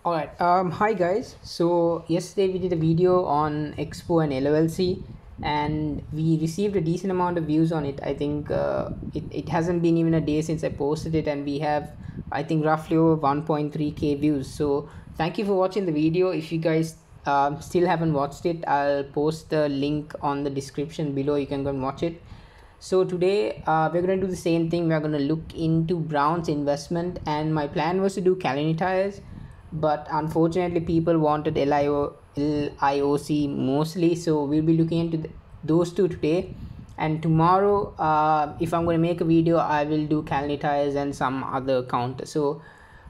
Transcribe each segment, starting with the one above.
All right. Hi guys. So yesterday we did a video on Expo and LOLC, and we received a decent amount of views on it. I think it hasn't been even a day since I posted it, and we have, I think, roughly over 1.3k views. So thank you for watching the video. If you guys still haven't watched it, I'll post the link on the description below. You can go and watch it. So today we're going to do the same thing. We're going to look into Brown's investment, and my plan was to do Kalini tires, but unfortunately people wanted LIOC mostly, so we'll be looking into those two today. And tomorrow, if I'm going to make a video, I will do Kalini tires and some other counter. So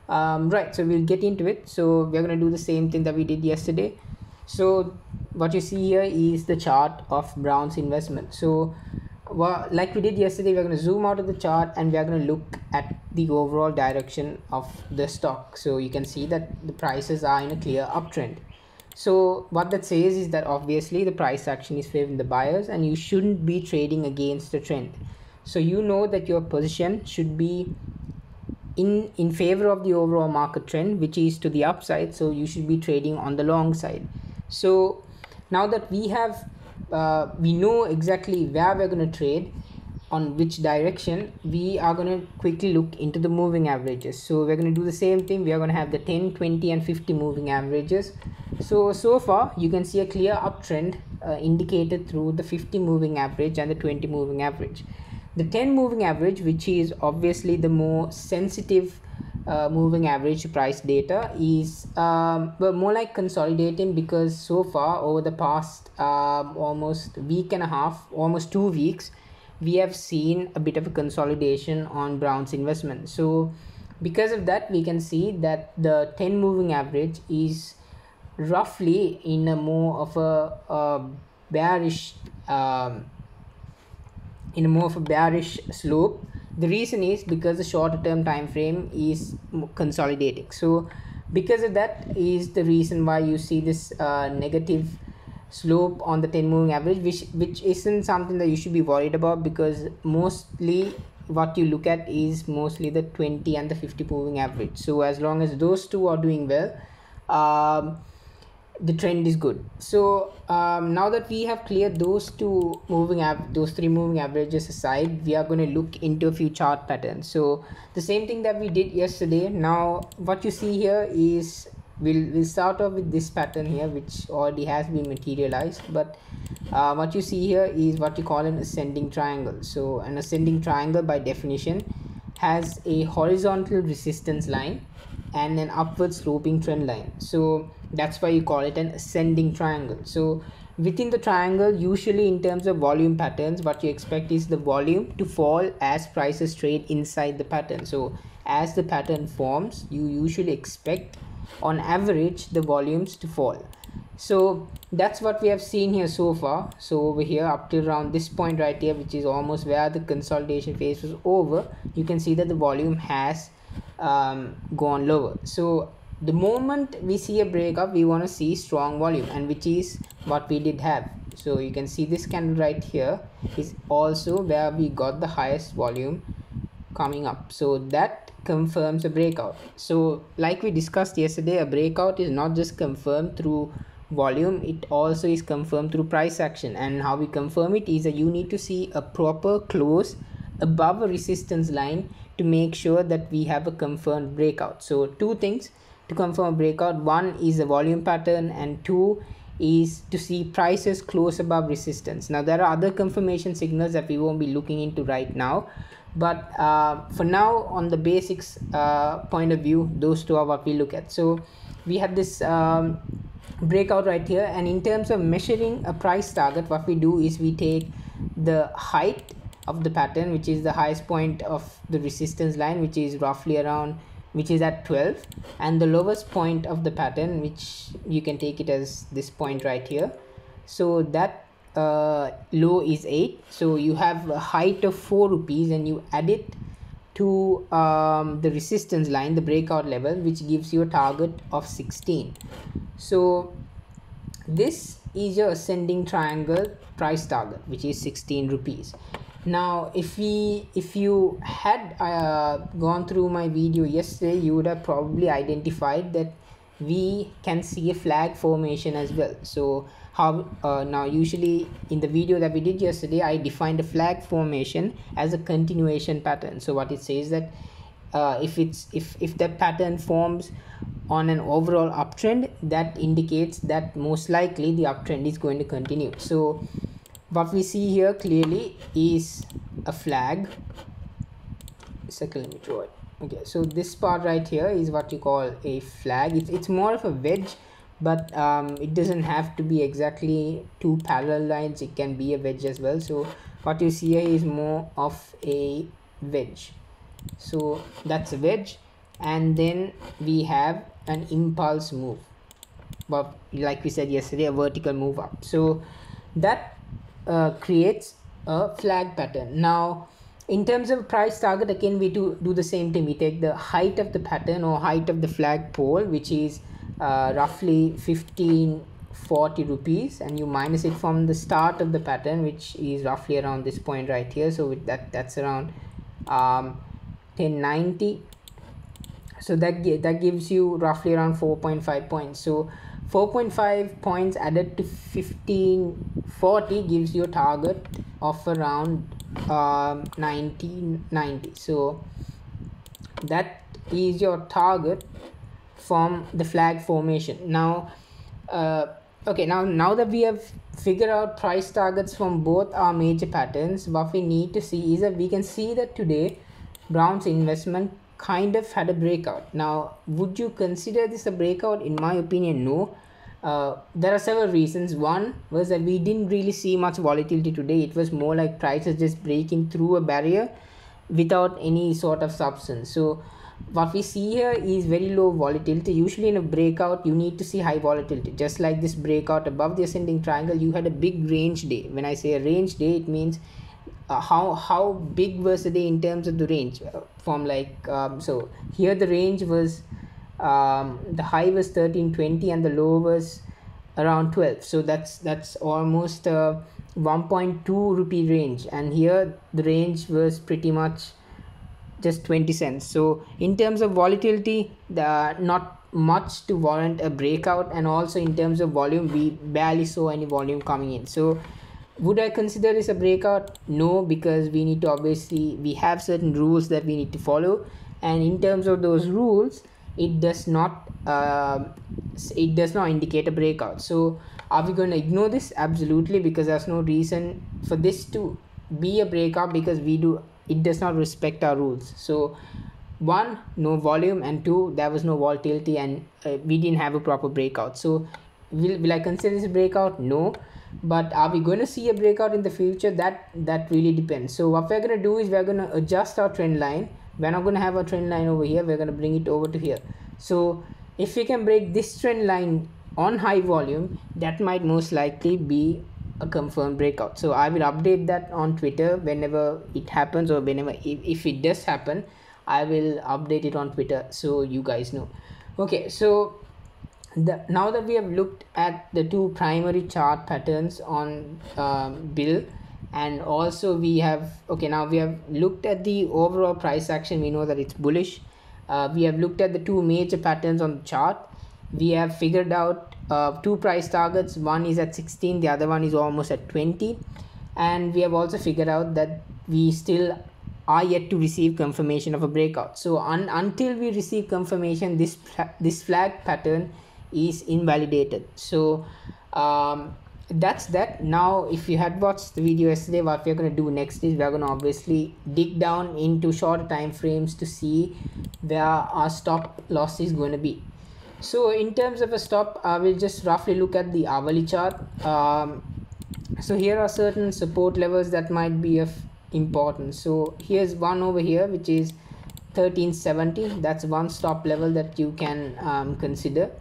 right, so we'll get into it. So we're going to do the same thing that we did yesterday. So what you see here is the chart of Brown's investment. So well, like we did yesterday, we're going to zoom out of the chart and we're going to look at the overall direction of the stock. So you can see that the prices are in a clear uptrend. So what that says is that obviously the price action is favoring the buyers, and you shouldn't be trading against the trend. So you know that your position should be in favor of the overall market trend, which is to the upside. So you should be trading on the long side. So now that we know exactly where we're going to trade, on which direction, we are going to quickly look into the moving averages. So we're going to do the same thing. We are going to have the 10, 20 and 50 moving averages. So far you can see a clear uptrend indicated through the 50 moving average and the 20 moving average. The 10 moving average, which is obviously the more sensitive moving average price data, is well, more like consolidating, because so far over the past almost week and a half, almost 2 weeks, we have seen a bit of a consolidation on Brown's investment. So because of that, we can see that the 10 moving average is roughly in a more of a bearish slope. The reason is because the shorter term time frame is consolidating. So because of that is the reason why you see this negative slope on the 10 moving average, which isn't something that you should be worried about, because mostly what you look at is mostly the 20 and the 50 moving average. So as long as those two are doing well, the trend is good. So now that we have cleared those those three moving averages aside, we are going to look into a few chart patterns. So the same thing that we did yesterday. Now what you see here is, we'll start off with this pattern here, which already has been materialized. But what you see here is what you call an ascending triangle. So an ascending triangle by definition has a horizontal resistance line and an upward sloping trend line. So that's why you call it an ascending triangle. So within the triangle, usually in terms of volume patterns, what you expect is the volume to fall as prices trade inside the pattern. So as the pattern forms, you usually expect on average the volumes to fall. So that's what we have seen here so far. So over here up till around this point right here, which is almost where the consolidation phase was over, you can see that the volume has gone lower. So the moment we see a breakup, we want to see strong volume, and which is what we did have. So you can see this candle right here is also where we got the highest volume coming up. So that confirms a breakout. So like we discussed yesterday, a breakout is not just confirmed through volume, it also is confirmed through price action. And how we confirm it is that you need to see a proper close above a resistance line to make sure that we have a confirmed breakout. So two things to confirm a breakout: one is a volume pattern, and two is to see prices close above resistance. Now there are other confirmation signals that we won't be looking into right now, but for now, on the basics point of view, those two are what we look at. So we have this breakout right here, and in terms of measuring a price target, what we do is we take the height of the pattern, which is the highest point of the resistance line, which is roughly around, which is at 12, and the lowest point of the pattern, which you can take it as this point right here. So that low is 8. So you have a height of 4 rupees, and you add it to the resistance line, the breakout level, which gives you a target of 16. So this is your ascending triangle price target, which is 16 rupees. Now if you had gone through my video yesterday, you would have probably identified that we can see a flag formation as well. So how now usually in the video that we did yesterday, I defined a flag formation as a continuation pattern. So what it says that if that pattern forms on an overall uptrend, that indicates that most likely the uptrend is going to continue. So what we see here clearly is a flag. Second, let me draw it. Okay, so this part right here is what you call a flag. It's more of a wedge, but it doesn't have to be exactly two parallel lines. It can be a wedge as well. So what you see here is more of a wedge. So that's a wedge, and then we have an impulse move, but like we said yesterday, a vertical move up. So that creates a flag pattern. Now in terms of price target, again we do the same thing. We take the height of the pattern or height of the flag pole, which is roughly 1540 rupees, and you minus it from the start of the pattern, which is roughly around this point right here. So with that's around 1090. So that gives you roughly around 4.5 points. So 4.5 points added to 1540 gives you a target of around 1990. So that is your target from the flag formation. Now okay, now that we have figured out price targets from both our major patterns, what we need to see is that we can see that today Brown's investment kind of had a breakout. Now would you consider this a breakout? In my opinion, no. There are several reasons. One was that we didn't really see much volatility today. It was more like prices just breaking through a barrier without any sort of substance. So what we see here is very low volatility. Usually in a breakout you need to see high volatility. Just like this breakout above the ascending triangle, you had a big range day. When I say a range day, it means how big was the day in terms of the range, from like so here the range was the high was 1320 and the low was around 12. So that's almost 1.2 rupee range, and here the range was pretty much just 20 cents. So in terms of volatility, not much to warrant a breakout, and also in terms of volume, we barely saw any volume coming in. So would I consider this a breakout? No, because we need to we have certain rules that we need to follow, and in terms of those rules, it does not indicate a breakout. So are we going to ignore this? Absolutely, because there's no reason for this to be a breakout, because it does not respect our rules. So one, no volume, and two, there was no volatility, and we didn't have a proper breakout. So will I consider this a breakout? No. But are we going to see a breakout in the future? That really depends. So what we're going to do is we're going to adjust our trend line. We're not going to have a trend line over here. We're going to bring it over to here. So if we can break this trend line on high volume, that might most likely be a confirmed breakout. So I will update that on Twitter whenever it happens, or whenever if it does happen, I will update it on Twitter so you guys know. Okay, so now that we have looked at the two primary chart patterns on Bill, and also we have looked at the overall price action. We know that it's bullish. We have looked at the two major patterns on the chart. We have figured out two price targets. One is at 16, the other one is almost at 20, and we have also figured out that we still are yet to receive confirmation of a breakout. So until we receive confirmation, this flag pattern is invalidated. So that's that. Now if you had watched the video yesterday, what we're going to do next is we're going to obviously dig down into shorter time frames to see where our stop loss is going to be. So in terms of a stop, I will just roughly look at the hourly chart. So here are certain support levels that might be of importance. So here's one over here, which is 1370. That's one stop level that you can consider.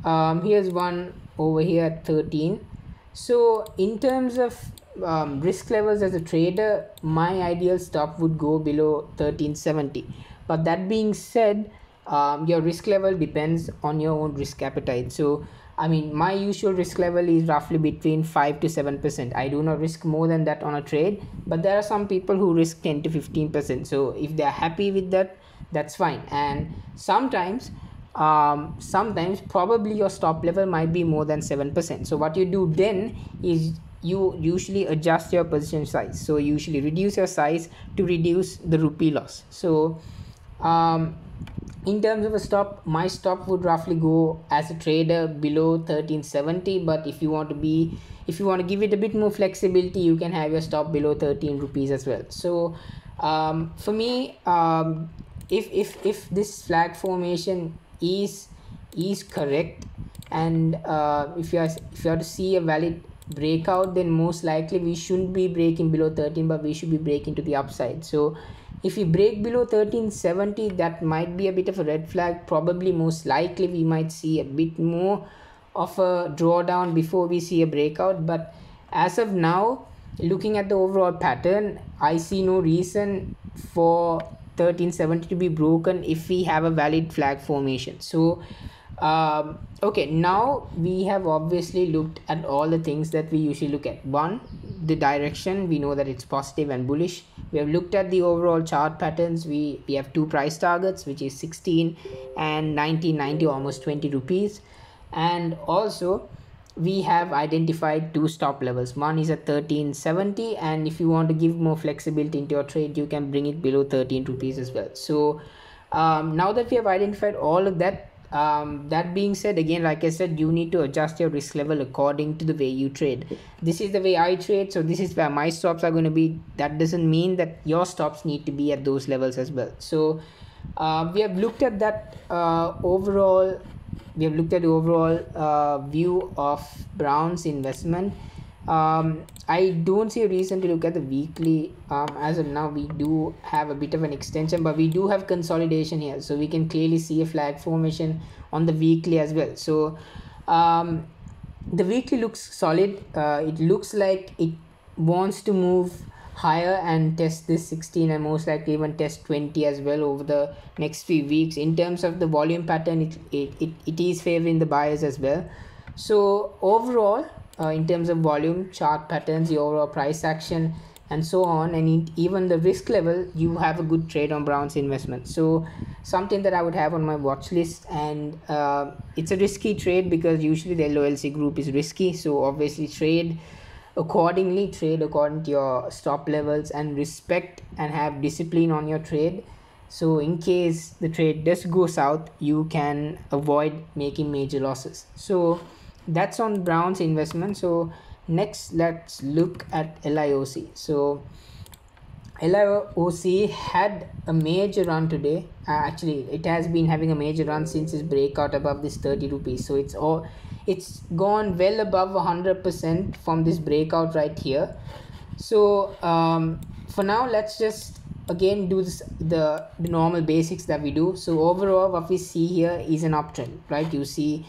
Here's one over here at 13. So in terms of risk levels as a trader, my ideal stop would go below 1370. But that being said, your risk level depends on your own risk appetite. So I mean, my usual risk level is roughly between 5 to 7%. I do not risk more than that on a trade, but there are some people who risk 10 to 15%. So if they're happy with that, that's fine. And sometimes sometimes probably your stop level might be more than 7%. So what you do then is you usually adjust your position size. So you usually reduce your size to reduce the rupee loss. So in terms of a stop, my stop would roughly go as a trader below 1370. But if you want to give it a bit more flexibility, you can have your stop below 13 rupees as well. So for me, if this flag formation is correct, and if you are to see a valid breakout, then most likely we shouldn't be breaking below 13, but we should be breaking to the upside. So if we break below 1370, that might be a bit of a red flag. Probably most likely we might see a bit more of a drawdown before we see a breakout. But as of now, looking at the overall pattern, I see no reason for 1370 to be broken if we have a valid flag formation. So okay, now we have obviously looked at all the things that we usually look at. One, the direction, we know that it's positive and bullish. We have looked at the overall chart patterns. We have two price targets, which is 16 and 1990, almost 20 rupees. And also we have identified two stop levels. One is at 1370, and if you want to give more flexibility into your trade, you can bring it below 13 rupees as well. So now that we have identified all of that, that being said, again, like I said, you need to adjust your risk level according to the way you trade. This is the way I trade, so this is where my stops are going to be. That doesn't mean that your stops need to be at those levels as well. So we have looked at that overall view of Brown's investment. I don't see a reason to look at the weekly. As of now, we do have a bit of an extension, but we do have consolidation here, so we can clearly see a flag formation on the weekly as well. So the weekly looks solid. It looks like it wants to move higher and test this 16, and most likely even test 20 as well over the next few weeks. In terms of the volume pattern, it is favoring the buyers as well. So overall, in terms of volume, chart patterns, the overall price action, and so on, and even the risk level, you have a good trade on Brown's investment. So something that I would have on my watch list. And it's a risky trade because usually the LOLC group is risky, so obviously trade according to your stop levels, and respect and have discipline on your trade. So in case the trade does go south, you can avoid making major losses. So that's on Brown's investment. So next, let's look at LIOC. So LIOC had a major run today. Actually, it has been having a major run since its breakout above this 30 rupees. So it's gone well above 100% from this breakout right here. So for now, let's just again do the normal basics that we do. So overall, what we see here is an uptrend, right? You see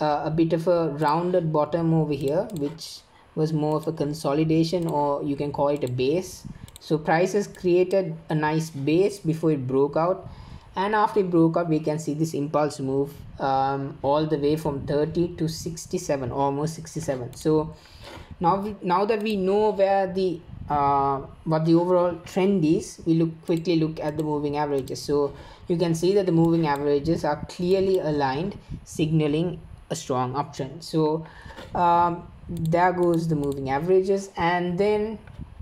a bit of a rounded bottom over here, which was more of a consolidation, or you can call it a base. So price has created a nice base before it broke out, and after it broke out, we can see this impulse move all the way from 30 to 67, almost 67. So now that we know where the what the overall trend is, we quickly look at the moving averages. So you can see that the moving averages are clearly aligned, signaling a strong uptrend. So there goes the moving averages. And then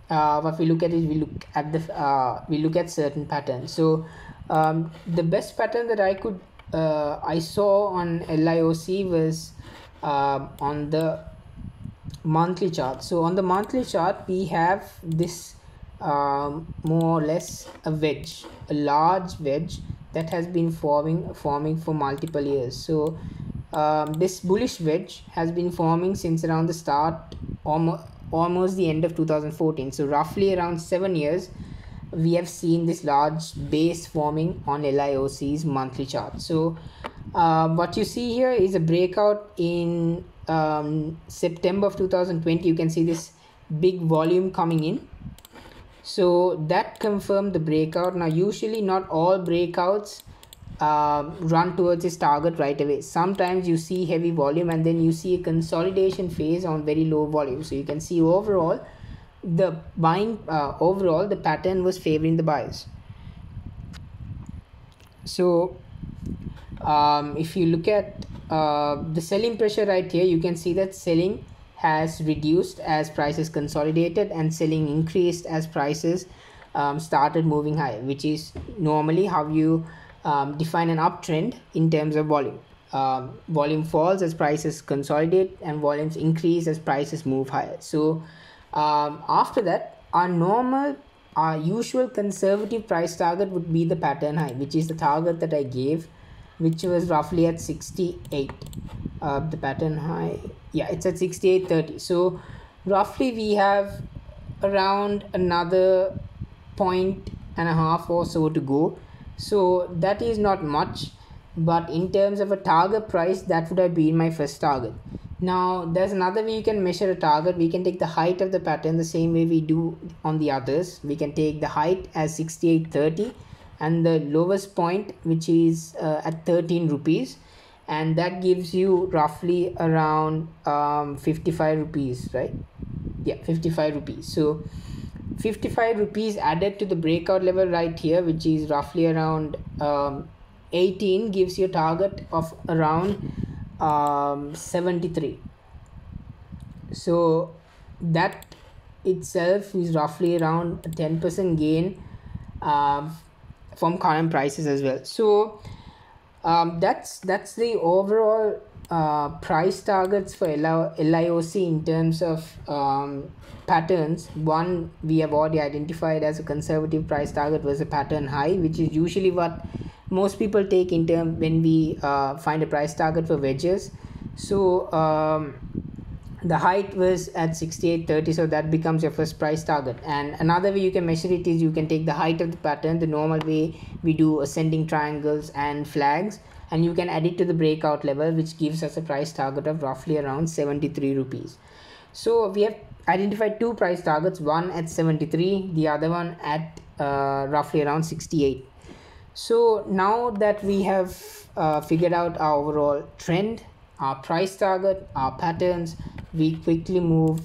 what we look at is we look at certain patterns. So the best pattern that I saw on LIOC was on the monthly chart. So on the monthly chart, we have this more or less a large wedge that has been forming for multiple years. So this bullish wedge has been forming since around the start, almost the end of 2014. So roughly around 7 years, we have seen this large base forming on LIOC's monthly chart. So what you see here is a breakout in September of 2020. You can see this big volume coming in. So that confirmed the breakout. Now usually not all breakouts run towards this target right away. Sometimes you see heavy volume and then you see a consolidation phase on very low volume. So you can see overall the pattern was favoring the buyers. So If you look at the selling pressure right here, you can see that selling has reduced as prices consolidated and selling increased as prices started moving higher, which is normally how you define an uptrend in terms of volume. Volume falls as prices consolidate and volumes increase as prices move higher. So after that, our usual conservative price target would be the pattern high, which is the target that I gave, which was roughly at 68. The pattern high, yeah, it's at 68.30. So roughly we have around another point and a half or so to go. So that is not much, but in terms of a target price, that would have been my first target. Now there's another way you can measure a target. We can take the height of the pattern the same way we do on the others. We can take the height as 68.30 and the lowest point, which is at 13 rupees, and that gives you roughly around 55 rupees, right? Yeah, 55 rupees. So 55 rupees added to the breakout level right here, which is roughly around 18, gives you a target of around 73. So that itself is roughly around a 10% gain from current prices as well. So that's the overall price targets for LIOC in terms of patterns. One we have already identified as a conservative price target was a pattern high, which is usually what most people take in term when we find a price target for wedges. So the height was at 68.30, so that becomes your first price target. And another way you can measure it is you can take the height of the pattern the normal way we do ascending triangles and flags, and you can add it to the breakout level, which gives us a price target of roughly around 73 rupees. So we have identified two price targets, one at 73, the other one at roughly around 68. So now that we have figured out our overall trend, our price target, our patterns, we quickly move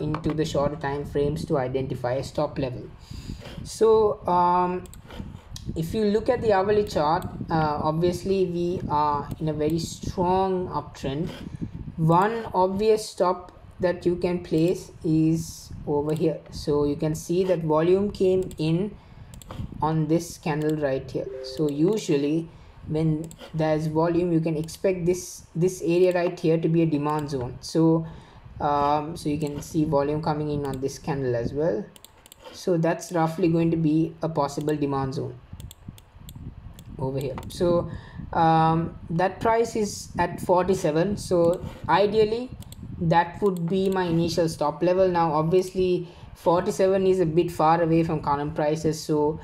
into the shorter time frames to identify a stop level. So if you look at the hourly chart, obviously we are in a very strong uptrend. One obvious stop that you can place is over here. So you can see that volume came in on this candle right here. So usually when there's volume, you can expect this area right here to be a demand zone. So so you can see volume coming in on this candle as well. So that's roughly going to be a possible demand zone over here. So that price is at 47. So ideally that would be my initial stop level. Now obviously 47 is a bit far away from current prices, so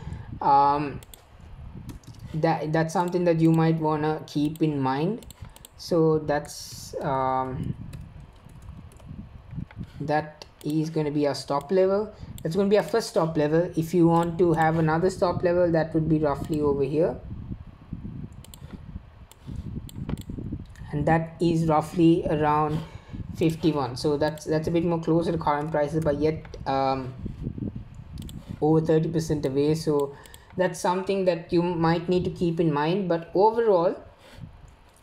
that's something that you might want to keep in mind. So that's that is going to be a stop level. That's going to be a first stop level. If you want to have another stop level, that would be roughly over here, and that is roughly around 51. So that's a bit more closer to current prices, but yet over 30% away. So that's something that you might need to keep in mind. But overall,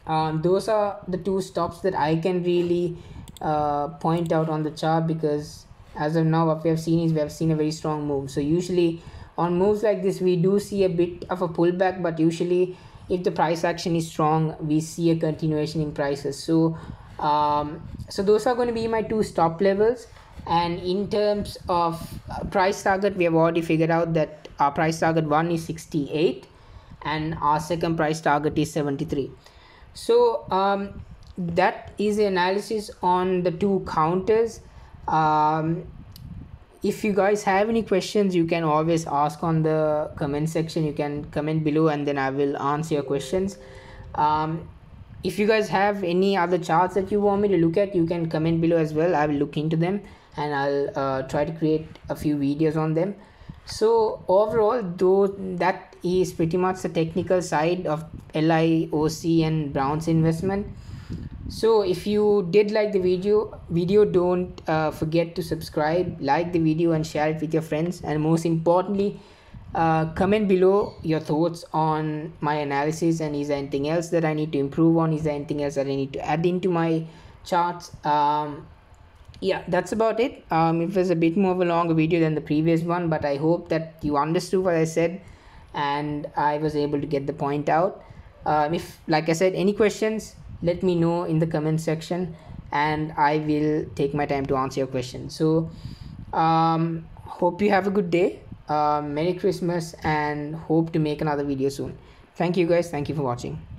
those are the two stops that I can really point out on the chart, because as of now what we have seen is we have seen a very strong move. So usually on moves like this we do see a bit of a pullback, but usually if the price action is strong, we see a continuation in prices. So so those are going to be my two stop levels. And in terms of price target, we have already figured out that our price target one is 68 and our second price target is 73. So that is the analysis on the two counters. If you guys have any questions, you can always ask on the comment section. You can comment below and then I will answer your questions. If you guys have any other charts that you want me to look at, you can comment below as well. I will look into them and I'll try to create a few videos on them. So overall, though, that is pretty much the technical side of LIOC and Brown's investment. So if you did like the video, don't forget to subscribe, like the video and share it with your friends, and most importantly, Comment below your thoughts on my analysis, and is there anything else that I need to improve on, is there anything else that I need to add into my charts. Yeah, that's about it. It was a bit more of a longer video than the previous one, but I hope that you understood what I said and I was able to get the point out. If, like I said, any questions, let me know in the comment section and I will take my time to answer your questions. So hope you have a good day. Merry Christmas, and hope to make another video soon. Thank you guys, thank you for watching.